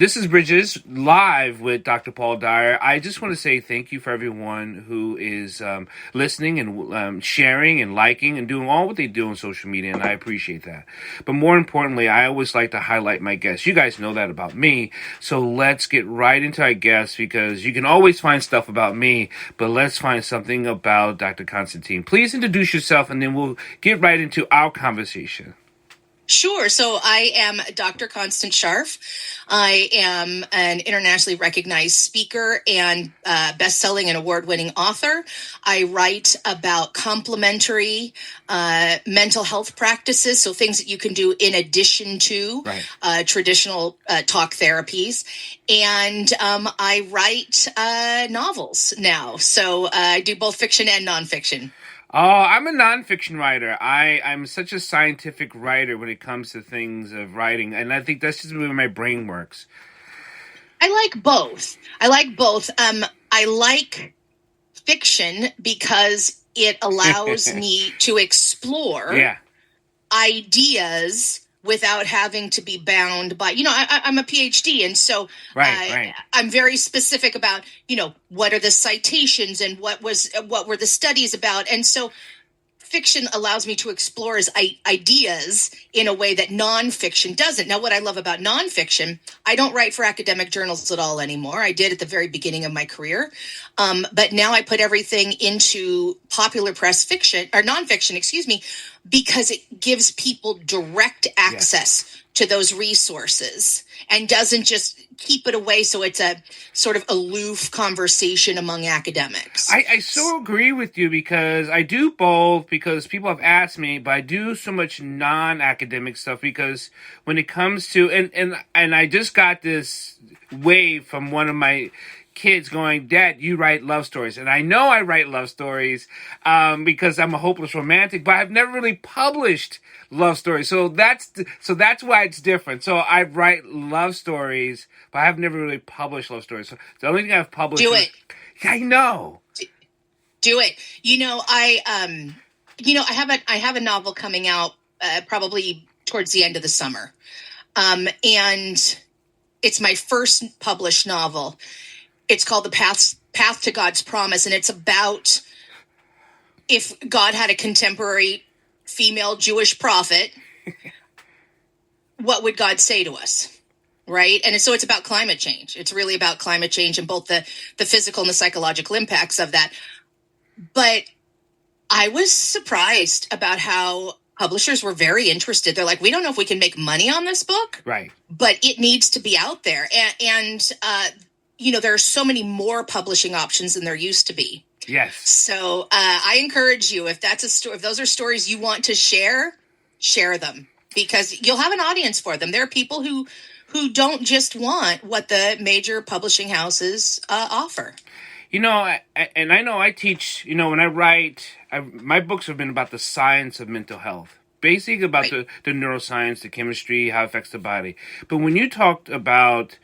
This is Bridges live with Dr. Paul Dyer. I just want to say thank you for everyone who is listening and sharing and liking and doing all what they do on social media, and I appreciate that. But more importantly, I always like to highlight my guests. You guys know that about me, so let's get right into our guests because you can always find stuff about me, but let's find something about Dr. Constantine. Please introduce yourself, and then we'll get right into our conversation. Sure. So I am Dr. Constance Scharff. I am an internationally recognized speaker and best-selling and award-winning author. I write about complementary mental health practices, so things that you can do in addition to traditional talk therapies. And I write novels now. So I do both fiction and nonfiction. Oh, I'm a nonfiction writer. I'm such a scientific writer when it comes to things of writing, and I think that's just the way my brain works. I like both. I like fiction because it allows me to explore ideas without having to be bound by, I'm a PhD. And so I'm very specific about, what are the citations and what were the studies about. And so fiction allows me to explore ideas in a way that nonfiction doesn't. Now, what I love about nonfiction, I don't write for academic journals at all anymore. I did at the very beginning of my career. But now I put everything into popular press fiction or nonfiction, because it gives people direct access to those resources and doesn't just keep it away so it's a sort of aloof conversation among academics. I so agree with you because I do both because people have asked me, but I do so much non-academic stuff because when it comes to, and I just got this wave from one of my kids going, "Dad, you write love stories." And I know I write love stories because I'm a hopeless romantic, but I've never really published love stories. So that's why it's different. So I write love stories, but I've never really published love stories. So the only thing I've published I know. Do it. I have a novel coming out probably towards the end of the summer. And it's my first published novel. It's called The Path to God's Promise, and it's about if God had a contemporary female Jewish prophet, what would God say to us, right? And so it's about climate change. It's really about climate change and both the physical and the psychological impacts of that. But I was surprised about how publishers were very interested. They're like, we don't know if we can make money on this book, right? But it needs to be out there. And there are so many more publishing options than there used to be. Yes. So I encourage you, if those are stories you want to share them because you'll have an audience for them. There are people who don't just want what the major publishing houses offer. And I know I teach, when I write, my books have been about the science of mental health. Basically about the neuroscience, the chemistry, how it affects the body. But when you talked about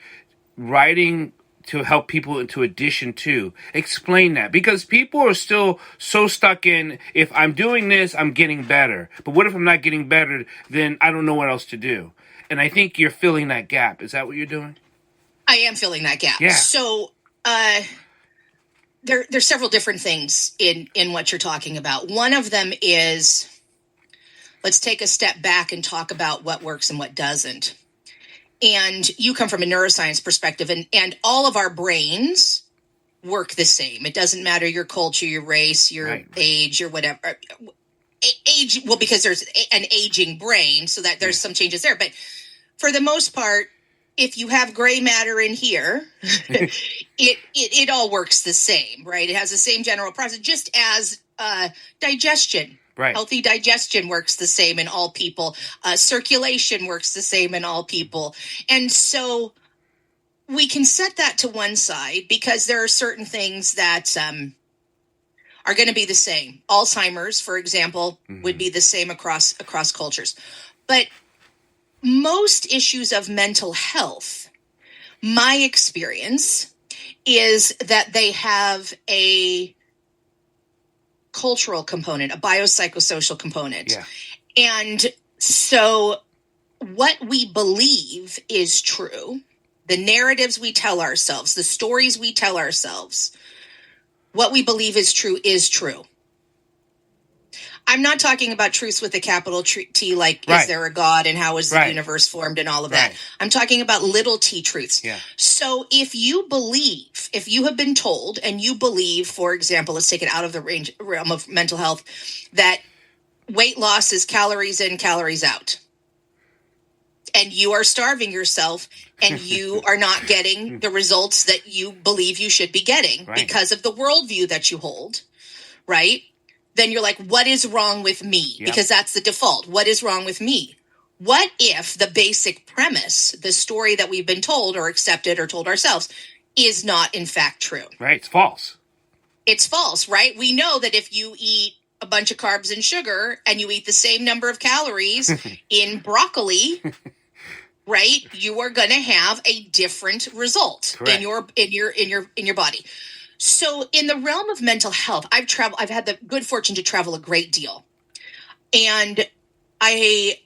writing to help people into addition to, explain that. Because people are still so stuck in, if I'm doing this, I'm getting better. But what if I'm not getting better? Then I don't know what else to do. And I think you're filling that gap. Is that what you're doing? I am filling that gap. Yeah. So there's several different things in what you're talking about. One of them is, let's take a step back and talk about what works and what doesn't. And you come from a neuroscience perspective, and all of our brains work the same. It doesn't matter your culture, your race, your age, or whatever. Age, well, because there's an aging brain, so that there's some changes there. But for the most part, if you have gray matter in here, it all works the same, right? It has the same general process, just as digestion. Right. Healthy digestion works the same in all people. Circulation works the same in all people. And so we can set that to one side because there are certain things that are going to be the same. Alzheimer's, for example, would be the same across cultures. But most issues of mental health, my experience is that they have a cultural component, a biopsychosocial component. Yeah. And so what we believe is true the narratives we tell ourselves, the stories we tell ourselves, what we believe is true. I'm not talking about truths with a capital T, like is there a God and how is the universe formed and all of that. I'm talking about little t truths. Yeah. So if you have been told and you believe, for example, let's take it out of the realm of mental health, that weight loss is calories in, calories out, and you are starving yourself and you are not getting the results that you believe you should be getting because of the worldview that you hold, right? Then you're like, what is wrong with me? Yep. Because that's the default. What is wrong with me? What if the basic premise, the story that we've been told or accepted or told ourselves, is not in fact true? Right. It's false. It's false, right? We know that if you eat a bunch of carbs and sugar and you eat the same number of calories in broccoli, right, you are going to have a different result in your body. So in the realm of mental health, I've had the good fortune to travel a great deal. And I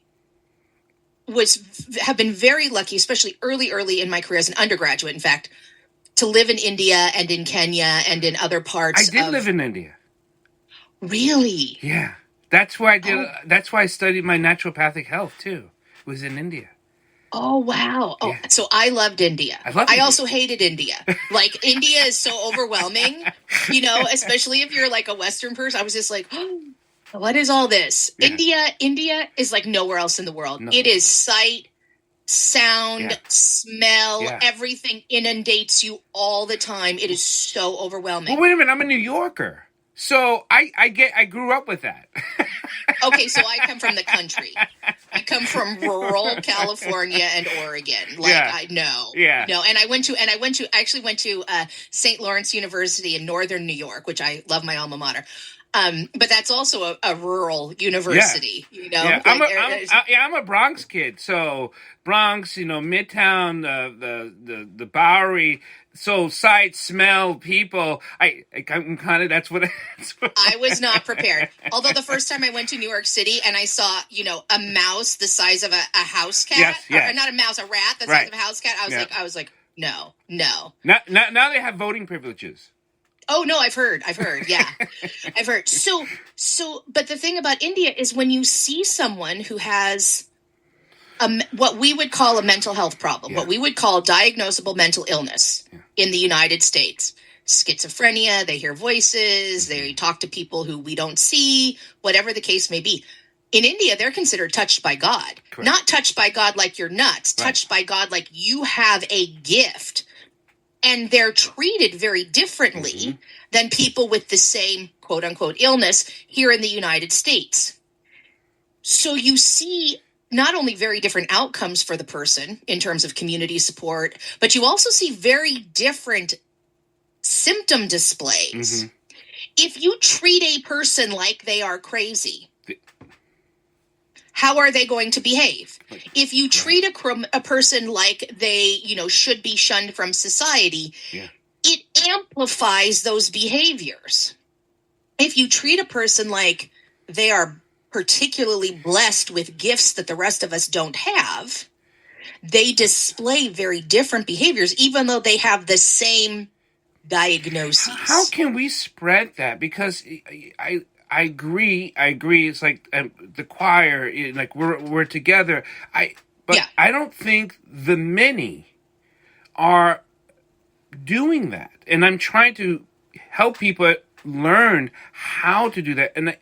have been very lucky, especially early in my career as an undergraduate, in fact, to live in India and in Kenya and in other parts. I did live in India. Really? Yeah. That's why that's why I studied my naturopathic health too. Was in India. Oh, wow. Oh, yeah. So I loved India. I also hated India. Like, India is so overwhelming, especially if you're like a Western person. I was just like, oh, what is all this? Yeah. India is like nowhere else in the world. No. It is sight, sound, smell, everything inundates you all the time. It is so overwhelming. Well, wait a minute. I'm a New Yorker. So I grew up with that. Okay, so I come from the country. I come from rural California and Oregon. I know. Yeah. No, and I actually went to St. Lawrence University in Northern New York, which I love, my alma mater. But that's also a rural university, Yeah. I'm a Bronx kid. So Bronx, Midtown, the Bowery. So sight, smell, people. I'm kind of that's what I was not prepared. Although the first time I went to New York City and I saw, a mouse the size of a house cat, or not a mouse, a rat the size of a house cat. I was like, no. Now they have voting privileges. Oh no, I've heard. Yeah, I've heard. So, but the thing about India is when you see someone who has what we would call a mental health problem, what we would call diagnosable mental illness in the United States, schizophrenia, they hear voices, they talk to people who we don't see, whatever the case may be. In India, they're considered touched by God. Correct. Not touched by God like you're nuts, touched by God like you have a gift. And they're treated very differently than people with the same quote unquote illness here in the United States. So you see not only very different outcomes for the person in terms of community support, but you also see very different symptom displays. If you treat a person like they are crazy, how are they going to behave? If you treat a person like they, should be shunned from society, it amplifies those behaviors. If you treat a person like they are particularly blessed with gifts that the rest of us don't have, they display very different behaviors, even though they have the same diagnoses. How can we spread that? Because I agree. It's like the choir, like we're together. I don't think the many are doing that, and I'm trying to help people learn how to do that. And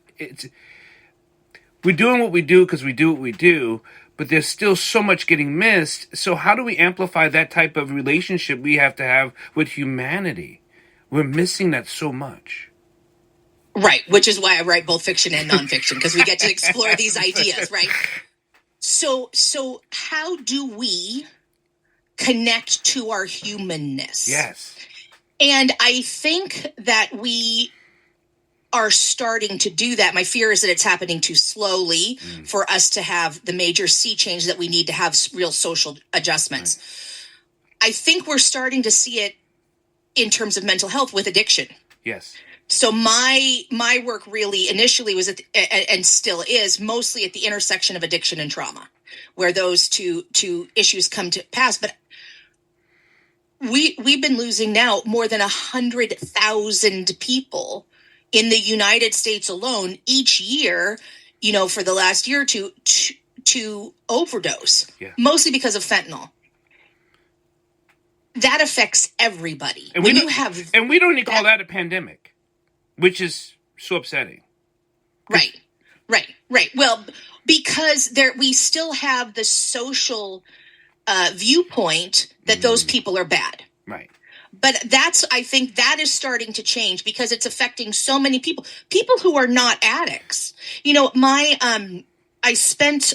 we're doing what we do because we do what we do, but there's still so much getting missed. So how do we amplify that type of relationship we have to have with humanity? We're missing that so much. Right, which is why I write both fiction and nonfiction, because we get to explore these ideas, right? So how do we connect to our humanness? Yes. And I think that we are starting to do that. My fear is that it's happening too slowly for us to have the major sea change that we need to have real social adjustments. Right. I think we're starting to see it in terms of mental health with addiction. Yes. So my work really initially was and still is mostly at the intersection of addiction and trauma, where those two issues come to pass. But we've been losing now more than 100,000 people in the United States alone each year, for the last year or two to overdose, mostly because of fentanyl. That affects everybody. And we don't even call that a pandemic, which is so upsetting. Right. Well, because we still have the social viewpoint that those people are bad. Right. But I think that is starting to change because it's affecting so many people who are not addicts. I spent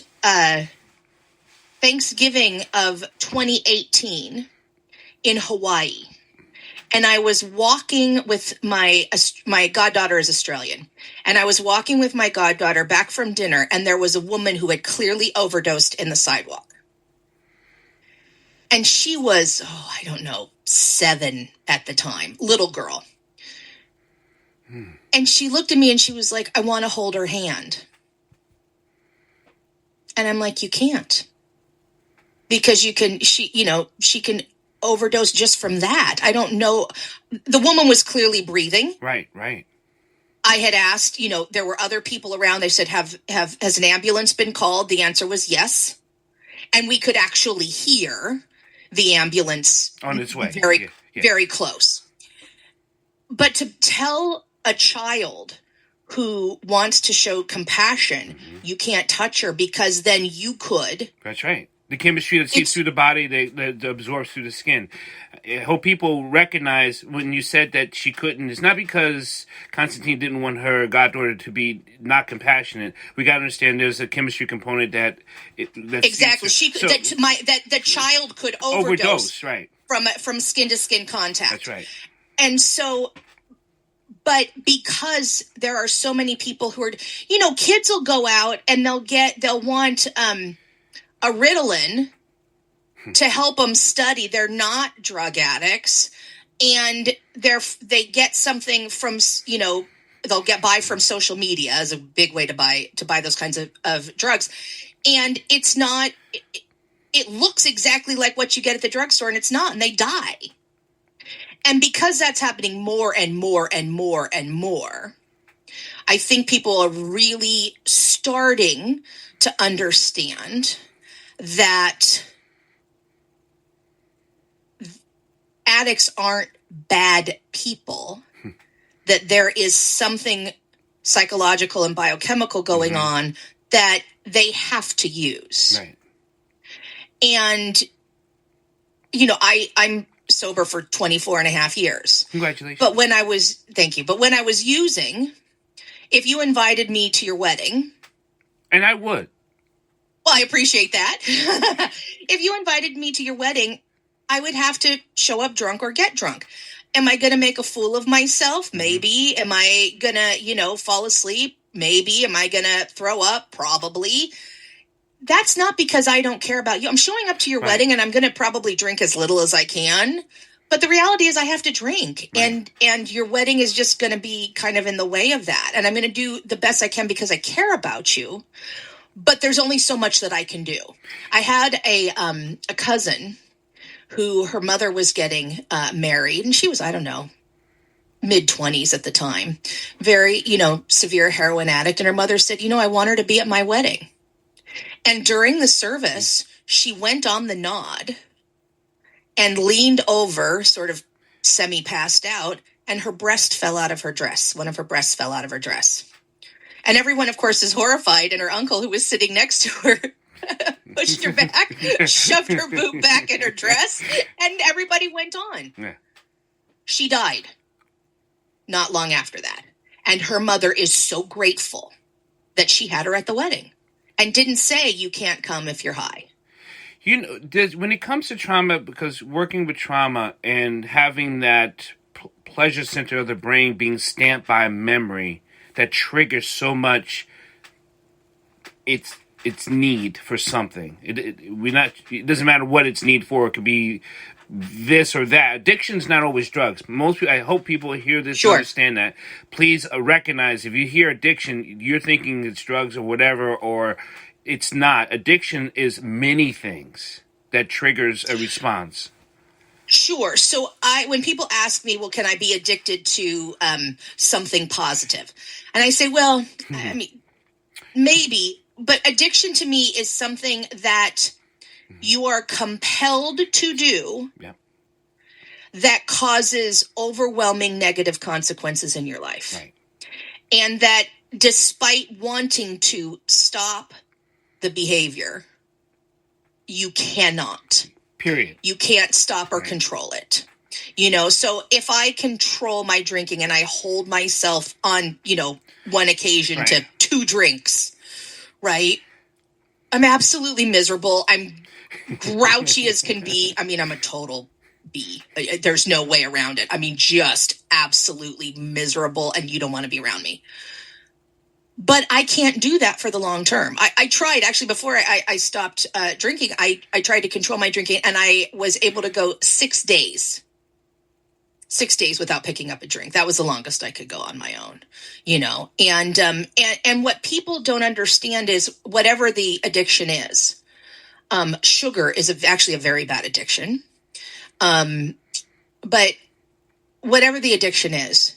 Thanksgiving of 2018 in Hawaii, and I was walking with my goddaughter is Australian, and I was walking with my goddaughter back from dinner, and there was a woman who had clearly overdosed in the sidewalk. And she was, 7 at the time, little girl. And she looked at me and she was like, I want to hold her hand. And I'm like, you can't. Because she can overdose just from that. I don't know. The woman was clearly breathing. Right. I had asked, there were other people around. They said, has an ambulance been called? The answer was yes. And we could actually hear the ambulance on its way. Very close. But to tell a child who wants to show compassion, you can't touch her because then you could. That's right. The chemistry that seeps through the body, that absorbs through the skin. I hope people recognize when you said that she couldn't, it's not because Constantine didn't want her goddaughter to be not compassionate. We got to understand there's a chemistry component that exactly. That the child could overdose right, from skin to skin contact. That's right. And so, but because there are so many people who are, kids will go out and they'll want a Ritalin to help them study. They're not drug addicts, and they get something from, they'll get by from social media as a big way to buy those kinds of drugs. And it's not, it looks exactly like what you get at the drugstore, and it's not, and they die. And because that's happening more and more and more and more, I think people are really starting to understand that addicts aren't bad people, that there is something psychological and biochemical going on that they have to use. Right. And, I'm sober for 24 and a half years. Congratulations. Thank you. But when I was using, if you invited me to your wedding. And I would. Well, I appreciate that. If you invited me to your wedding, I would have to show up drunk or get drunk. Am I going to make a fool of myself? Maybe. Am I going to, fall asleep? Maybe. Am I going to throw up? Probably. That's not because I don't care about you. I'm showing up to your wedding and I'm going to probably drink as little as I can. But the reality is I have to drink. Right. And your wedding is just going to be kind of in the way of that. And I'm going to do the best I can because I care about you. But there's only so much that I can do. I had a cousin who her mother was getting married, and she was, mid-20s at the time, very, severe heroin addict. And her mother said, I want her to be at my wedding. And during the service, she went on the nod and leaned over, sort of semi-passed out, and her breast fell out of her dress. One of her breasts fell out of her dress. And everyone, of course, is horrified. And her uncle, who was sitting next to her, pushed her back, shoved her boob back in her dress, and everybody went on. Yeah. She died not long after that. And her mother is so grateful that she had her at the wedding and didn't say you can't come if you're high. When it comes to trauma, because working with trauma and having that pleasure center of the brain being stamped by a memory that triggers so much its need for something. It doesn't matter what its need for. It could be this or that. Addiction's not always drugs. I hope people hear this and understand that. Please recognize if you hear addiction, you're thinking it's drugs or whatever, or it's not. Addiction is many things that triggers a response. Sure. So when people ask me, well, can I be addicted to something positive? And I say, well, I mean, maybe, but addiction to me is something that you are compelled to do that causes overwhelming negative consequences in your life. Right. And that despite wanting to stop the behavior, you cannot. Period. You can't stop or control it. You know, so if I control my drinking and I hold myself on, one occasion to 2 drinks, right? I'm absolutely miserable. I'm grouchy as can be. I mean, I'm a total B. There's no way around it. I mean, just absolutely miserable, and you don't want to be around me. But I can't do that for the long term. I tried, actually, before I stopped drinking, I tried to control my drinking, and I was able to go 6 days. 6 days without picking up a drink. That was the longest I could go on my own, and what people don't understand is whatever the addiction is, sugar is actually a very bad addiction. But whatever the addiction is,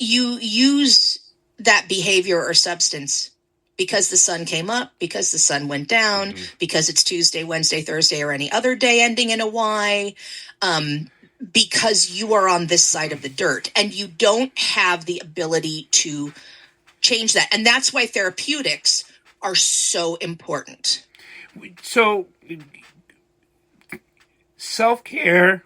you use that behavior or substance because the sun came up, because the sun went down, because it's Tuesday, Wednesday, Thursday, or any other day ending in a Y, because you are on this side of the dirt and you don't have the ability to change that. And that's why therapeutics are so important. So, self-care.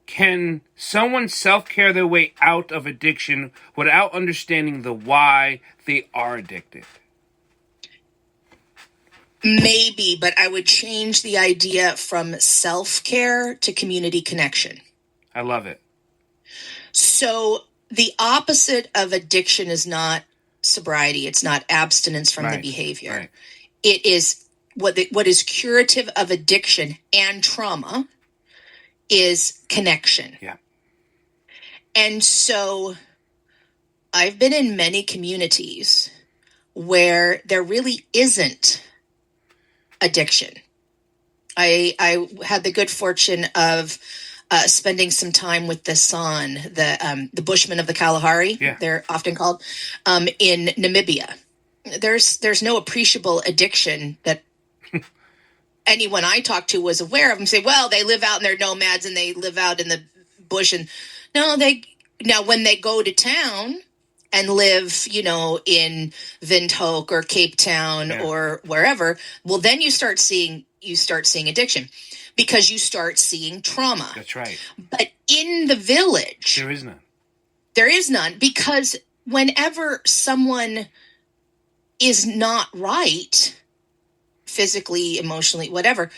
Can someone self-care their way out of addiction without understanding the why they are addicted? Maybe, but I would change the idea from self-care to community connection. I love it. So the opposite of addiction is not sobriety. It's not abstinence from the behavior. Right. It is what is curative of addiction and trauma is connection. Yeah. And so I've been in many communities where there really isn't addiction. I had the good fortune of spending some time with the San, the Bushmen of the Kalahari, they're often called, in Namibia. There's no appreciable addiction that anyone I talked to was aware of. And say, well, they live out and they're nomads and they live out in the bush. And now when they go to town and live, in Windhoek or Cape Town or wherever, well, then you start seeing addiction because you start seeing trauma. That's right. But in the village, there is none. There is none, because whenever someone is not right, physically, emotionally, whatever,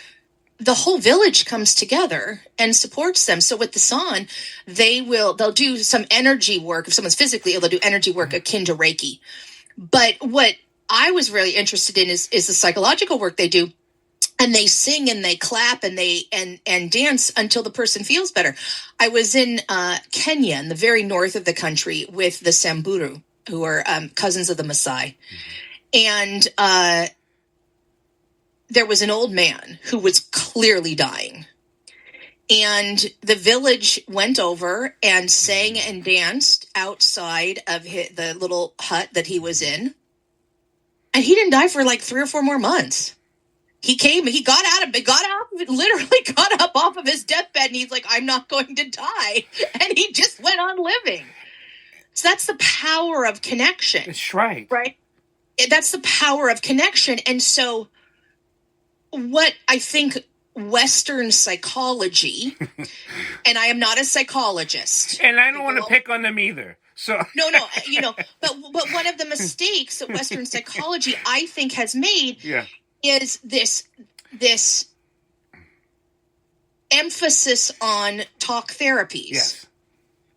the whole village comes together and supports them. So with the San, they'll do some energy work. If someone's physically ill, they'll do energy work akin to Reiki. But what I was really interested in is the psychological work they do. And they sing and they clap and they and dance until the person feels better. I was in Kenya, in the very north of the country, with the Samburu, who are cousins of the Maasai. And there was an old man who was clearly dying. And the village went over and sang and danced outside of the little hut that he was in. And he didn't die for like 3 or 4 more months. He literally got up off of his deathbed, and he's like, I'm not going to die. And he just went on living. So that's the power of connection. That's right. Right? That's the power of connection. And so what I think Western psychology, and I am not a psychologist. And I don't want to pick on them either. So No, but one of the mistakes that Western psychology, I think, has made is this emphasis on talk therapies,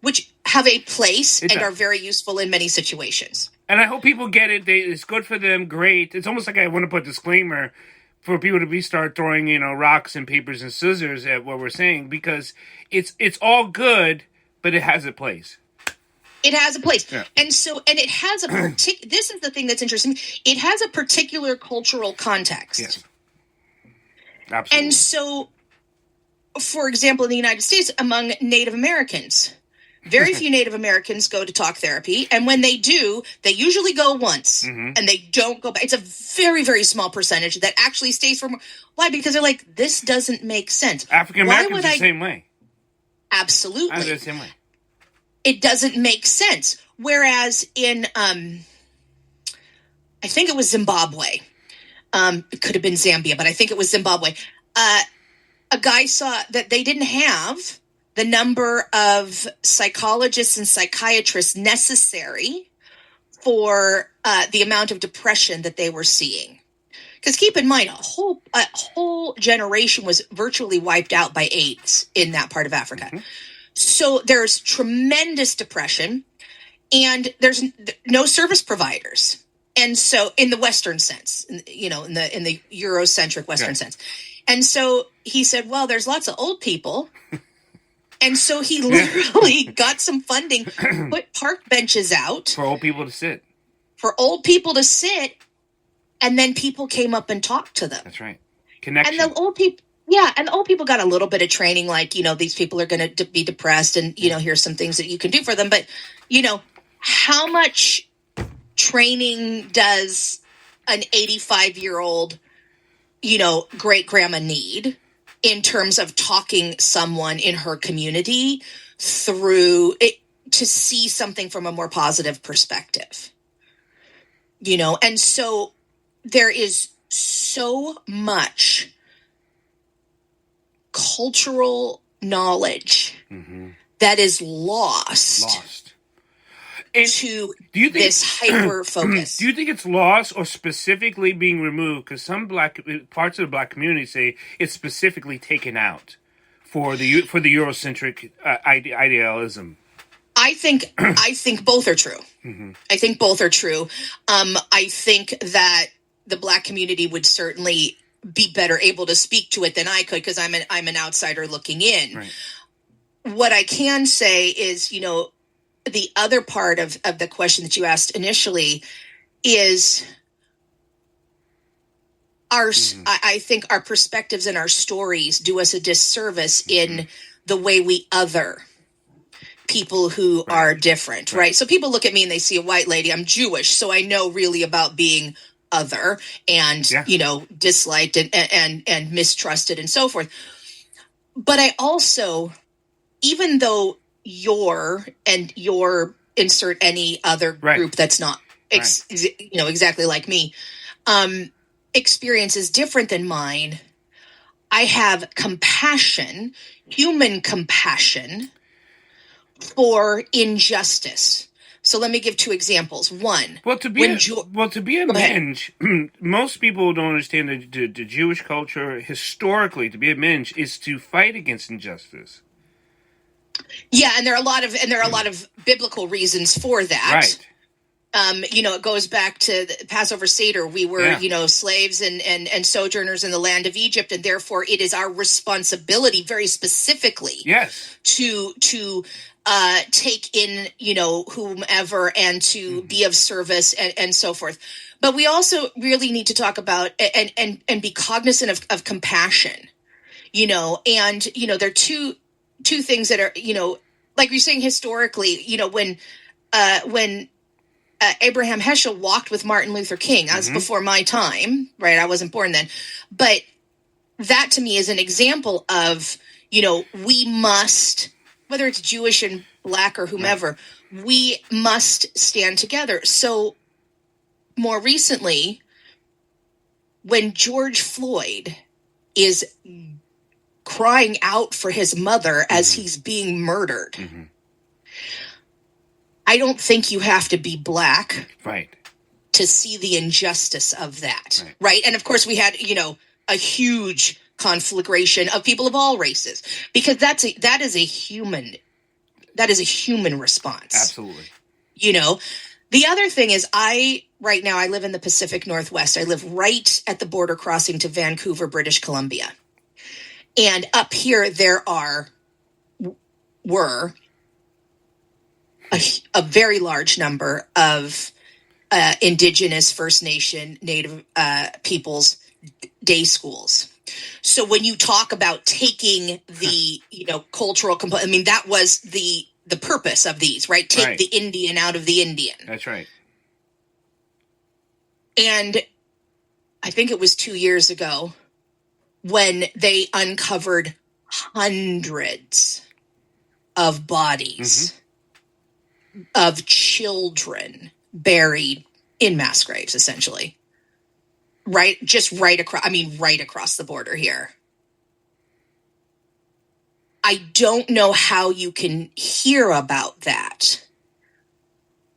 which have a place and are very useful in many situations. And I hope people get it. It's good for them. Great. It's almost like I want to put a disclaimer for people to start throwing, rocks and papers and scissors at what we're saying, because it's all good, but it has a place. It has a place. Yeah. And it has a this is the thing that's interesting. It has a particular cultural context. Yes. Absolutely. And so, for example, in the United States, among Native Americans, very few Native Americans go to talk therapy. And when they do, they usually go once and they don't go back. It's a very, very small percentage that actually stays for more. Why? Because they're like, this doesn't make sense. African Americans the same way. Absolutely. I'm the same way. It doesn't make sense. Whereas in, I think it was Zimbabwe. It could have been Zambia, but I think it was Zimbabwe. A guy saw that they didn't have the number of psychologists and psychiatrists necessary for the amount of depression that they were seeing. Because keep in mind, a whole generation was virtually wiped out by AIDS in that part of Africa. Mm-hmm. So there's tremendous depression, and there's no service providers. And so, in the Western sense, in the Eurocentric Western sense, and so he said, "Well, there's lots of old people." And so he literally got some funding, put park benches out for old people to sit. And then people came up and talked to them. That's right. Connection. And the old people got a little bit of training, like, these people are going to be depressed, and, here's some things that you can do for them. But, how much training does an 85-year-old, great grandma need in terms of talking someone in her community through it to see something from a more positive perspective? And so there is so much cultural knowledge that is lost to this hyper focus. Do you think it's lost or specifically being removed? Because some parts of the Black community say it's specifically taken out for the Eurocentric idealism. I think both are true. Mm-hmm. I think both are true. I think that the Black community would certainly be better able to speak to it than I could, because I'm an outsider looking in. Right. What I can say is, the other part of the question that you asked initially is I think our perspectives and our stories do us a disservice in the way we other people who are different, right? So people look at me and they see a white lady. I'm Jewish, so I know really about being other and, disliked and mistrusted and so forth. But I also, even though your insert any other group that's not exactly like me, experience is different than mine, I have compassion, human compassion, for injustice. So let me give two examples. One, to be a minge, most people don't understand the Jewish culture historically. To be a minge is to fight against injustice. Yeah, and there are a lot of biblical reasons for that. Right. It goes back to the Passover Seder. We were, slaves and sojourners in the land of Egypt, and therefore it is our responsibility, very specifically, to take in, whomever and to be of service and so forth. But we also really need to talk about and be cognizant of compassion, and, there are two things that are, like you're saying historically, when Abraham Heschel walked with Martin Luther King. That was before my time, right? I wasn't born then. But that to me is an example of, we must, whether it's Jewish and Black or whomever, we must stand together. So more recently, when George Floyd is crying out for his mother as he's being murdered, I don't think you have to be Black to see the injustice of that, right? And of course we had, a huge conflagration of people of all races, because that is a human response. Absolutely. The other thing is right now I live in the Pacific Northwest. I live right at the border crossing to Vancouver, British Columbia. And up here there were a very large number of Indigenous, First Nation, Native peoples' day schools So when you talk about taking the, cultural component, I mean, that was the purpose of these, right? Take the Indian out of the Indian. That's right. And I think it was 2 years ago when they uncovered hundreds of bodies of children buried in mass graves, essentially. Right across the border here. I don't know how you can hear about that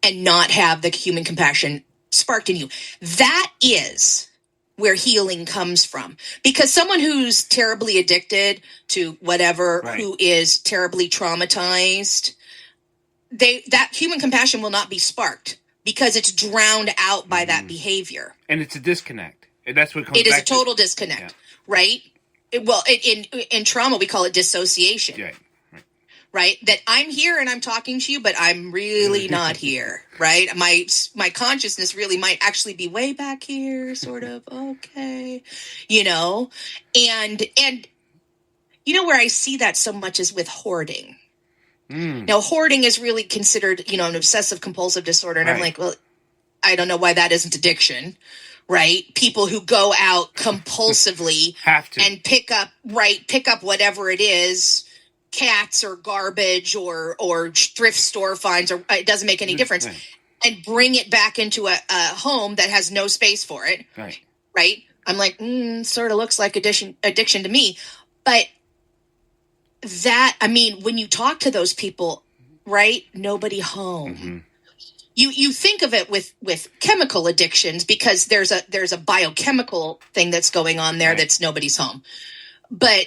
and not have the human compassion sparked in you. That is where healing comes from. Because someone who's terribly addicted to whatever, who is terribly traumatized, that human compassion will not be sparked because it's drowned out by that behavior. And it's a disconnect. And that's what comes back. It is a total disconnect, right? In trauma, we call it dissociation. Right? That I'm here and I'm talking to you, but I'm really not here, right? My consciousness really might actually be way back here, sort of, okay, and where I see that so much is with hoarding. Now, hoarding is really considered, an obsessive compulsive disorder. And I'm like, well, I don't know why that isn't addiction, right? People who go out compulsively have to and pick up whatever it is, cats or garbage or thrift store finds, or it doesn't make any difference, and bring it back into a home that has no space for it. Right? I'm like, sort of looks like addiction to me. But that, I mean, when you talk to those people, right? Nobody home. You think of it with chemical addictions because there's a biochemical thing that's going on there that's nobody's home. But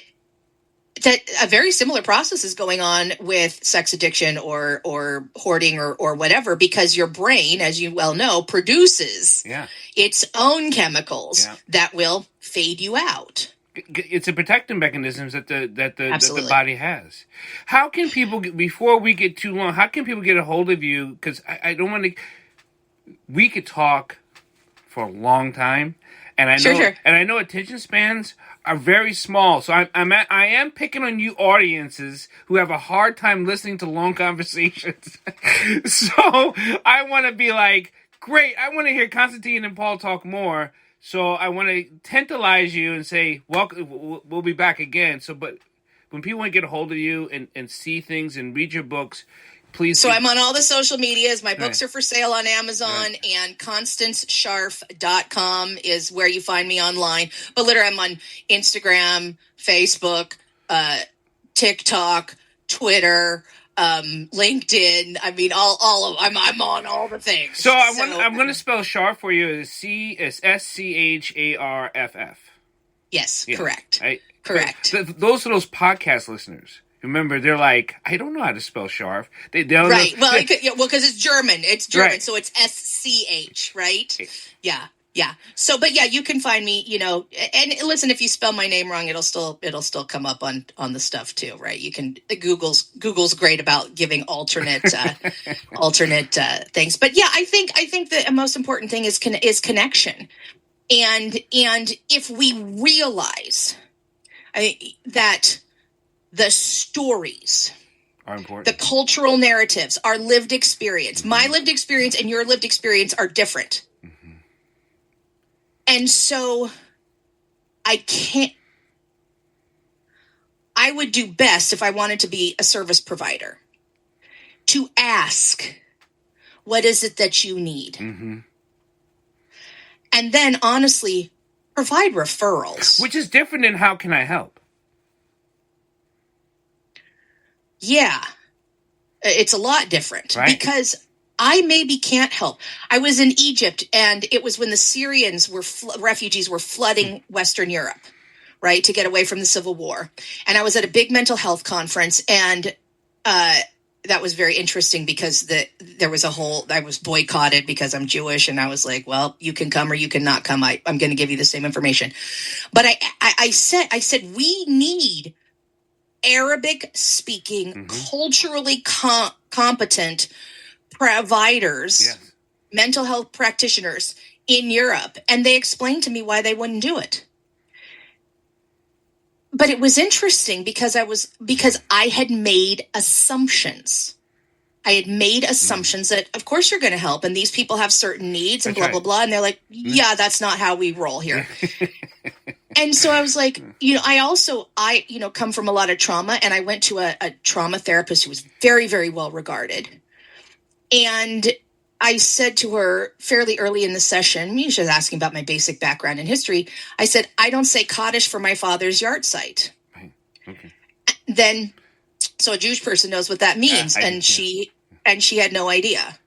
that a very similar process is going on with sex addiction or hoarding or whatever, because your brain, as you well know, produces its own chemicals that will fade you out. It's a protective mechanisms that the body has. How can people, before we get too long, how can people get a hold of you? Because I don't want to. We could talk for a long time, and I know and I know attention spans are very small. So I am picking on you audiences who have a hard time listening to long conversations. So I want to be like, great, I want to hear Constantine and Paul talk more. So I want to tantalize you and say, welcome, we'll be back again. So, but when people want to get a hold of you and see things and read your books, please. So I'm on all the social medias. My books are for sale on Amazon, and ConstanceScharff.com is where you find me online. But literally, I'm on Instagram, Facebook, TikTok, Twitter, LinkedIn. I mean, all of I'm on all the things. So I'm going to spell Scharff for you. It's SCHARFF. Yes, correct. Correct. Those are those podcast listeners. Remember, they're like, I don't know how to spell Scharff. They don't know. Well, because it's German. It's German, so it's SCH, right? Yeah. So, but yeah, you can find me. And listen, if you spell my name wrong, it'll still come up on the stuff too, right? You can Google's great about giving alternate things. But yeah, I think the most important thing is connection, and if we realize that the stories are important, the cultural narratives, our lived experience, my lived experience and your lived experience are different. And so I would do best if I wanted to be a service provider to ask, what is it that you need? And then honestly, provide referrals. Which is different than how can I help? Yeah, it's a lot different because I maybe can't help. I was in Egypt, and it was when the Syrians refugees were flooding Western Europe, right, to get away from the civil war. And I was at a big mental health conference, and that was very interesting because there was I was boycotted because I'm Jewish, and I was like, well, you can come or you can not come. I'm going to give you the same information. But I said we need Arabic-speaking, culturally competent providers, mental health practitioners in Europe, and they explained to me why they wouldn't do it. but it was interesting because I had made assumptions. I had made assumptions that, of course, you're going to help, and these people have certain needs, and blah, blah, blah. And they're like, yeah, that's not how we roll here. And so I was like, I come from a lot of trauma, and I went to a trauma therapist who was very, very well regarded. And I said to her fairly early in the session, she was asking about my basic background and history. I said, I don't say Kaddish for my father's yard site. Right. Okay. Then, so a Jewish person knows what that means. She had no idea.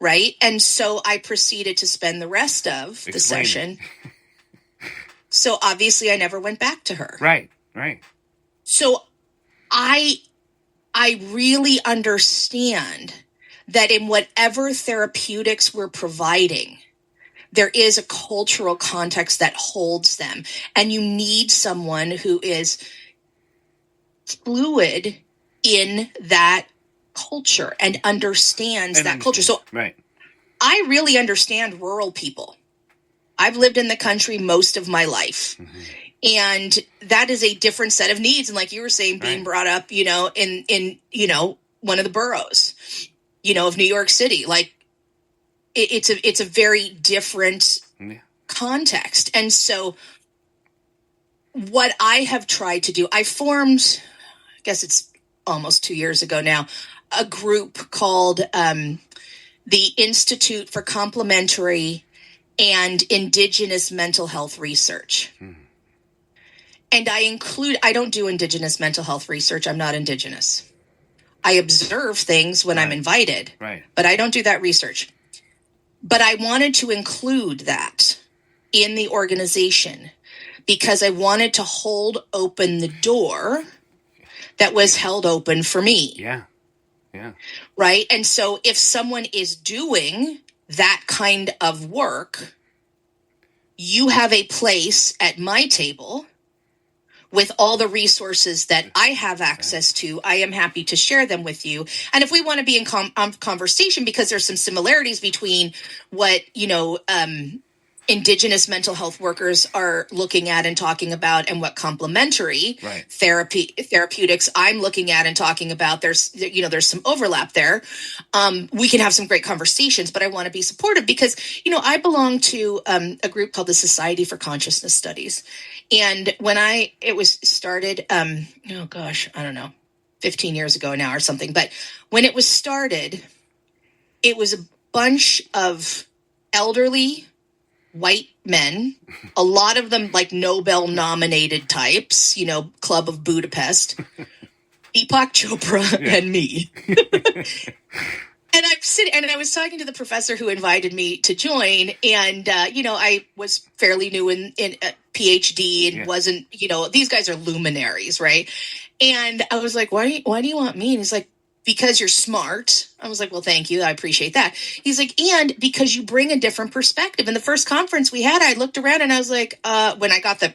Right. And so I proceeded to spend the rest of the session. So obviously I never went back to her. Right. So I really understand that in whatever therapeutics we're providing, there is a cultural context that holds them. And you need someone who is fluid in that culture and understands that culture. So I really understand rural people. I've lived in the country most of my life. Mm-hmm. And that is a different set of needs. And like you were saying, being brought up, in one of the boroughs, of New York City, like it's a very different context. And so what I have tried to do, I formed, I guess it's almost 2 years ago now, a group called the Institute for Complementary and Indigenous Mental Health Research. Mm-hmm. And I don't do Indigenous mental health research. I'm not Indigenous. I observe things when I'm invited, but I don't do that research. But I wanted to include that in the organization because I wanted to hold open the door that was held open for me. Yeah. Right. And so if someone is doing that kind of work, you have a place at my table with all the resources that I have access to. I am happy to share them with you. And if we want to be in conversation, because there's some similarities between what, Indigenous mental health workers are looking at and talking about and what complementary therapeutics I'm looking at and talking about, there's some overlap there. We can have some great conversations, but I want to be supportive because, I belong to a group called the Society for Consciousness Studies. And when it was started, I don't know, 15 years ago now or something. But when it was started, it was a bunch of elderly white men, a lot of them like Nobel nominated types, Club of Budapest, Deepak Chopra and me. And I'm sitting, and I was talking to the professor who invited me to join, and I was fairly new in a PhD and wasn't, these guys are luminaries, right? And I was like, why do you want me? And he's like, because you're smart. I was like, well, thank you. I appreciate that. He's like, and because you bring a different perspective. In the first conference we had, I looked around and I was like, when I got the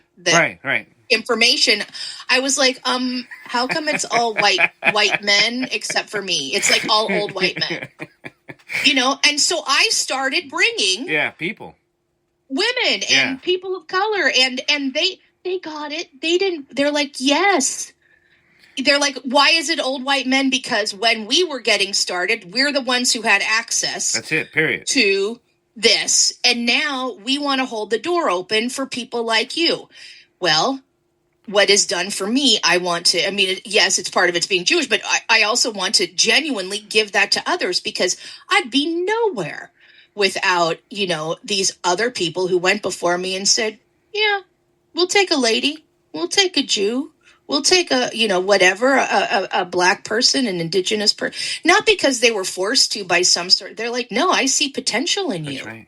information, I was like, how come it's all white men except for me? It's like all old white men, And so I started bringing people, women and people of color, and they got it. They're like, yes. They're like, why is it old white men? Because when we were getting started, we're the ones who had access. That's it, period. To this. And now we want to hold the door open for people like you. Well, what is done for me, yes, it's part of it's being Jewish, but I also want to genuinely give that to others because I'd be nowhere without, these other people who went before me and said, yeah, we'll take a lady. We'll take a Jew. We'll take a black person, an indigenous person, not because they were forced to by some sort. They're like, no, I see potential in you. That's right.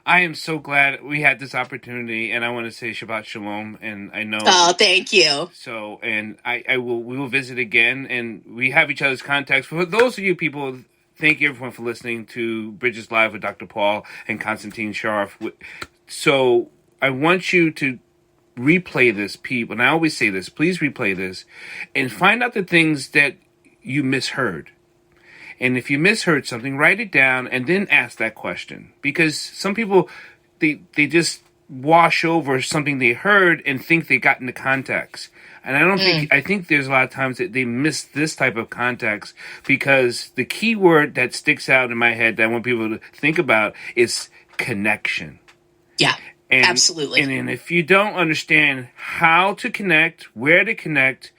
I am so glad we had this opportunity, and I want to say Shabbat Shalom. And I know. Oh, thank you. So, and we will visit again, and we have each other's contacts. For those of you people, thank you everyone for listening to Bridges Live with Dr. Paul and Constantine Scharff. So, I want you to replay this, people, and I always say this, please replay this and find out the things that you misheard. And if you misheard something, write it down and then ask that question. Because some people, they just wash over something they heard and think they got into context. And I don't think, I think there's a lot of times that they miss this type of context, because the key word that sticks out in my head that I want people to think about is connection. Yeah, absolutely. And if you don't understand how to connect, where to connect,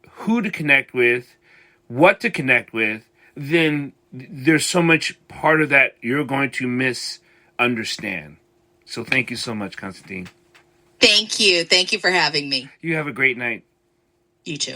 who to connect with, what to connect with, then there's so much part of that you're going to misunderstand. So thank you so much, Constantine. Thank you. Thank you for having me. You have a great night. You too.